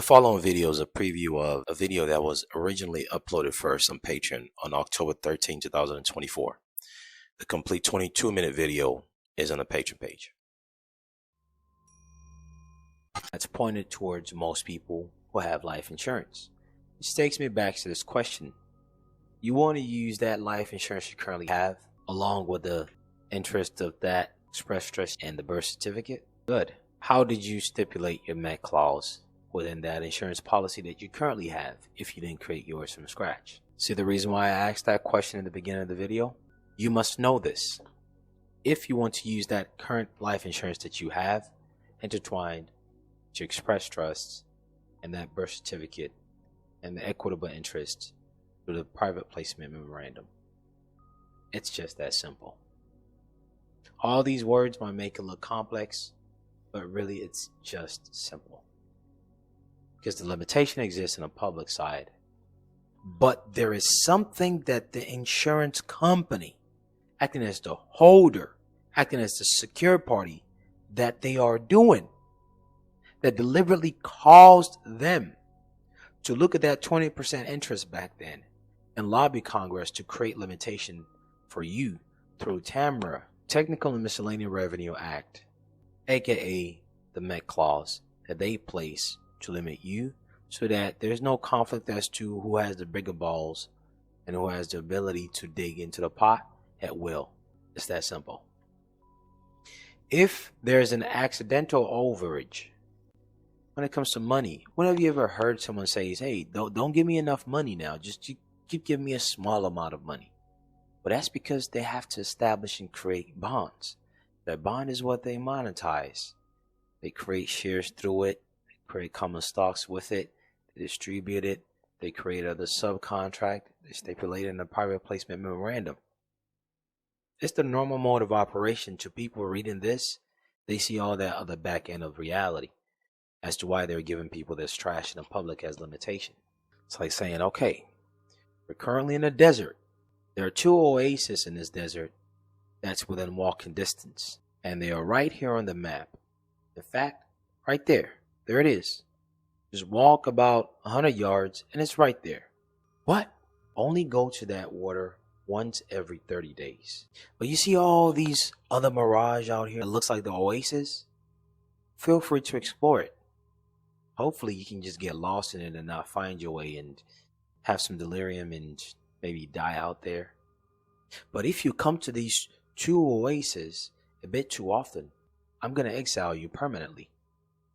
The following video is a preview of a video that was originally uploaded first on Patreon on October 13, 2024. The complete 22-minute video is on the Patreon page. That's pointed towards most people who have life insurance. Which takes me back to this question. You want to use that life insurance you currently have along with the interest of that express trust and the birth certificate? Good. How did you stipulate your MEC clause within that insurance policy that you currently have if you didn't create yours from scratch? See the reason why I asked that question in the beginning of the video? You must know this. If you want to use that current life insurance that you have intertwined with your express trusts and that birth certificate and the equitable interest through the private placement memorandum, it's just that simple. All these words might make it look complex, but really it's just simple. Because the limitation exists on the public side. But there is something that the insurance company, acting as the holder, acting as the secure party, that they are doing, that deliberately caused them to look at that 20% interest back then and lobby Congress to create limitation for you through TAMRA, Technical and Miscellaneous Revenue Act, aka the MEC clause that they place to limit you so that there's no conflict as to who has the bigger balls and who has the ability to dig into the pot at will. It's that simple. If there's an accidental overage when it comes to money, when have you ever heard someone say, hey, don't give me enough money now, just keep giving me a small amount of money? Well, that's because they have to establish and create bonds. That bond is what they monetize. They create shares through it, create common stocks with it, they distribute it, they create other subcontract, they stipulate in the private placement memorandum. It's the normal mode of operation. To people reading this, they see all that other back end of reality as to why they're giving people this trash in the public as limitation. It's like saying, okay, we're currently in a desert. There are 2 oases in this desert that's within walking distance, and they are right here on the map. In fact, right there. There it is. Just walk about 100 yards and it's right there. What? Only go to that water once every 30 days. But you see all these other mirage out here that looks like the oasis? Feel free to explore it. Hopefully you can just get lost in it and not find your way and have some delirium and maybe die out there. But if you come to these 2 oases a bit too often, I'm going to exile you permanently.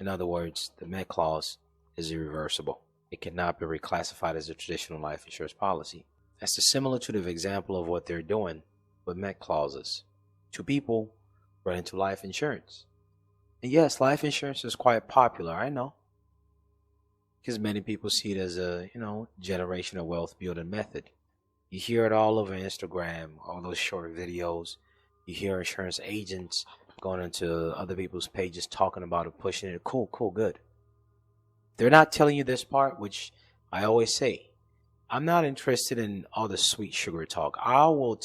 In other words, the MEC clause is irreversible. It cannot be reclassified as a traditional life insurance policy. That's the similitude of example of what they're doing with MEC clauses to people running to life insurance. And yes, life insurance is quite popular, I know, because many people see it as a, generational wealth building method. You hear it all over Instagram, all those short videos. You hear insurance agents going into other people's pages talking about it, pushing it. Cool, good. They're not telling you this part, which I always say. I'm not interested in all the sweet sugar talk. I will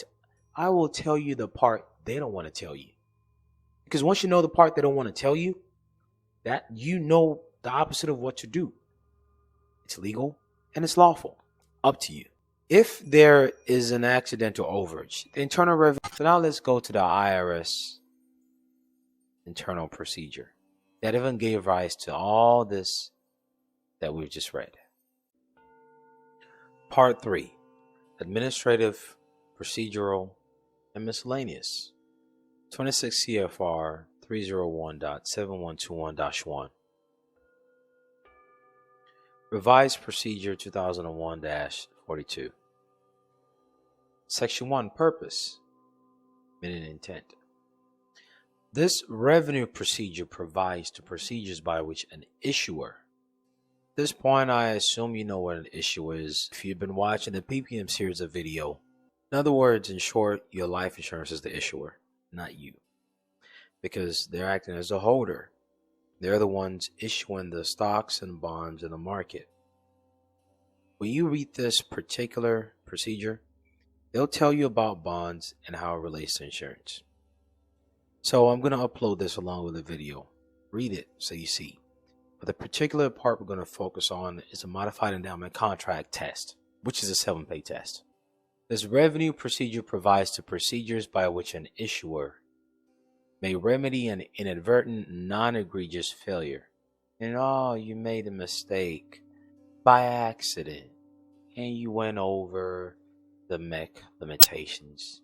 tell you the part they don't want to tell you. Because once you know the part they don't want to tell you, that you know the opposite of what to do. It's legal and it's lawful. Up to you. If there is an accidental overage, the Internal Revenue. So now let's go to the IRS internal procedure that even gave rise to all this that we've just read. Part 3, Administrative, Procedural, and Miscellaneous. 26 CFR 301.7121-1. Revised Procedure 2001-42. Section 1, Purpose, Meaning and Intent. This revenue procedure provides the procedures by which an issuer. At this point, I assume you know what an issuer is if you've been watching the PPM series of video. In other words, in short, your life insurance is the issuer, not you. Because they're acting as a holder. They're the ones issuing the stocks and bonds in the market. When you read this particular procedure, they'll tell you about bonds and how it relates to insurance. So I'm going to upload this along with a video. Read it so you see. But the particular part we're going to focus on is a modified endowment contract test, which is a 7-pay test. This revenue procedure provides the procedures by which an issuer may remedy an inadvertent, non-egregious failure. And you made a mistake by accident and you went over the MEC limitations.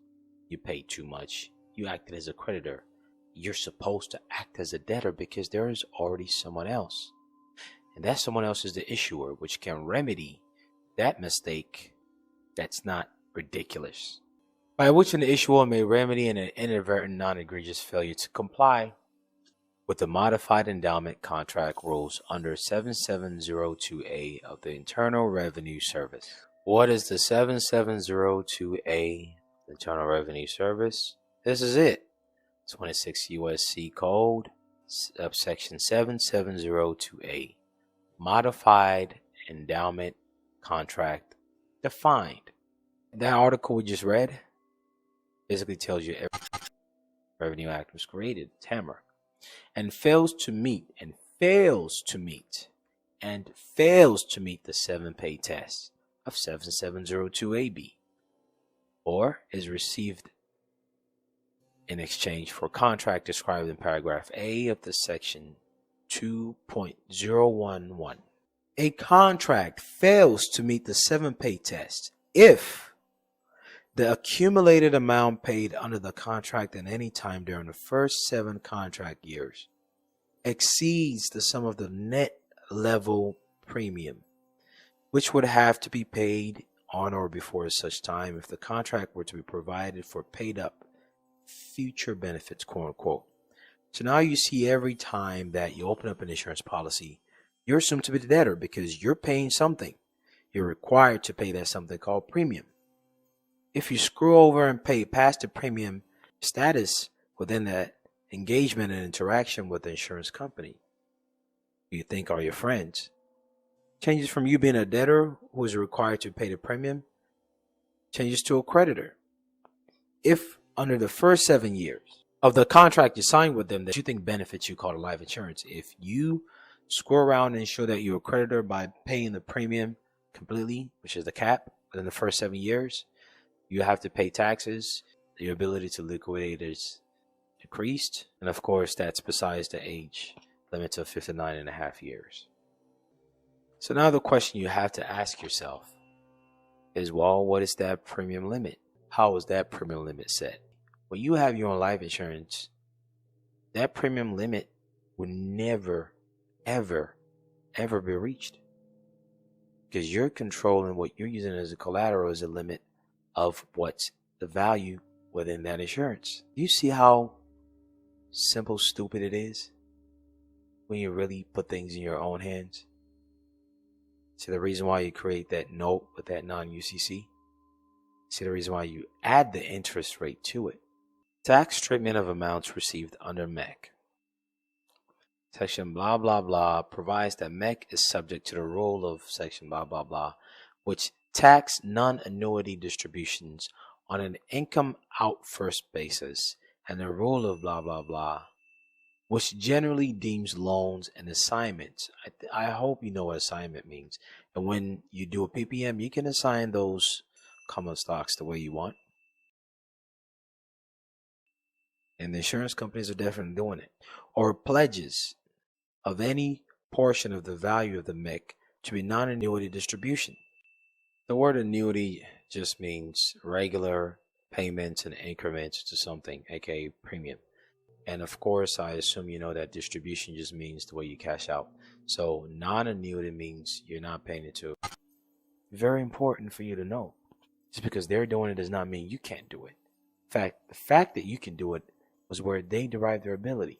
You paid too much. You acted as a creditor. You're supposed to act as a debtor because there is already someone else. And that someone else is the issuer, which can remedy that mistake that's not ridiculous. By which an issuer may remedy an inadvertent, non-egregious failure to comply with the modified endowment contract rules under 7702A of the Internal Revenue Service. What is the 7702A Internal Revenue Service? This is it. 26 U.S.C. Code, subsection 7702A. Modified endowment contract defined. That article we just read basically tells you every Revenue Act was created, TAMR, and fails to meet the 7-pay test of 7702AB, or is received in exchange for a contract described in paragraph A of the section 2.011. A contract fails to meet the 7-pay test if the accumulated amount paid under the contract at any time during the first 7 contract years exceeds the sum of the net level premium, which would have to be paid on or before such time if the contract were to be provided for paid up future benefits, quote unquote. So now you see every time that you open up an insurance policy, you're assumed to be the debtor because you're paying something. You're required to pay that something called premium. If you screw over and pay past the premium status within that engagement and interaction with the insurance company you think are your friends, changes from you being a debtor who is required to pay the premium, changes to a creditor. If under the first 7 years of the contract you signed with them that you think benefits you, called a life insurance, if you screw around and show that you're a creditor by paying the premium completely, which is the cap, within the first 7 years, you have to pay taxes. Your ability to liquidate is decreased. And of course, that's besides the age limit of 59.5 years. So now the question you have to ask yourself is, well, what is that premium limit? How is that premium limit set? When you have your own life insurance, that premium limit will never, ever, ever be reached, because you're controlling what you're using as a collateral as a limit of what's the value within that insurance. You see how simple, stupid it is when you really put things in your own hands? See the reason why you create that note with that non-UCC? See the reason why you add the interest rate to it? Tax treatment of amounts received under MEC. Section blah blah blah provides that MEC is subject to the rule of section blah blah blah, which tax non-annuity distributions on an income out first basis, and the rule of blah blah blah, which generally deems loans and assignments. I hope you know what assignment means. And when you do a PPM, you can assign those common stocks the way you want. And the insurance companies are definitely doing it. Or pledges of any portion of the value of the MEC to be non-annuity distribution. The word annuity just means regular payments and increments to something, aka premium. And of course, I assume you know that distribution just means the way you cash out. So non-annuity means you're not paying it to. Very important for you to know. Just because they're doing it does not mean you can't do it. In fact, the fact that you can do it was where they derived their ability.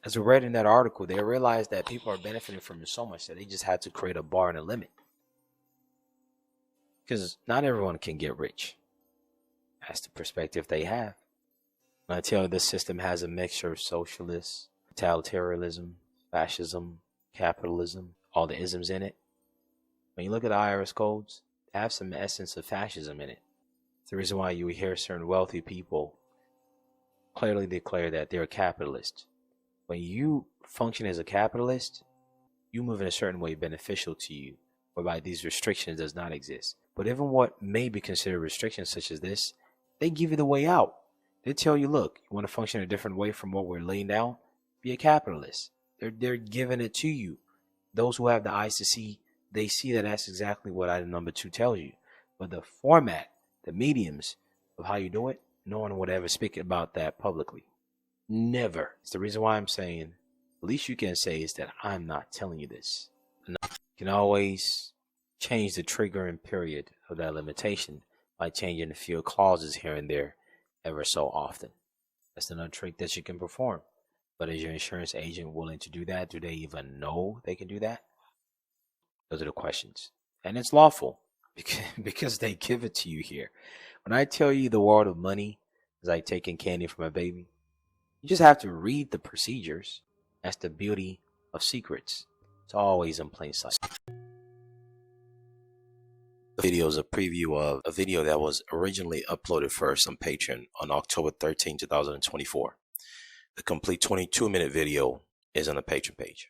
As we read in that article, they realized that people are benefiting from it so much that they just had to create a bar and a limit. Because not everyone can get rich. That's the perspective they have. And I tell you, this system has a mixture of socialists, totalitarianism, fascism, capitalism, all the isms in it. When you look at the IRS codes, they have some essence of fascism in it. It's the reason why you hear certain wealthy people clearly declare that they're capitalists. When you function as a capitalist, you move in a certain way beneficial to you, whereby these restrictions does not exist. But even what may be considered restrictions such as this, they give you the way out. They tell you, look, you want to function a different way from what we're laying down? Be a capitalist. They're giving it to you. Those who have the eyes to see, they see that that's exactly what item number 2 tells you. But the format, the mediums of how you do it, no one would ever speak about that publicly. Never. It's the reason why I'm saying, the least you can say is that I'm not telling you this. You can always change the triggering period of that limitation by changing a few clauses here and there ever so often. That's another trick that you can perform. But is your insurance agent willing to do that? Do they even know they can do that? Those are the questions. And it's lawful because they give it to you here. When I tell you the world of money is like taking candy from a baby, you just have to read the procedures. That's the beauty of secrets. It's always in plain sight. The video is a preview of a video that was originally uploaded first on Patreon on October 13, 2024. The complete 22-minute video is on the Patreon page.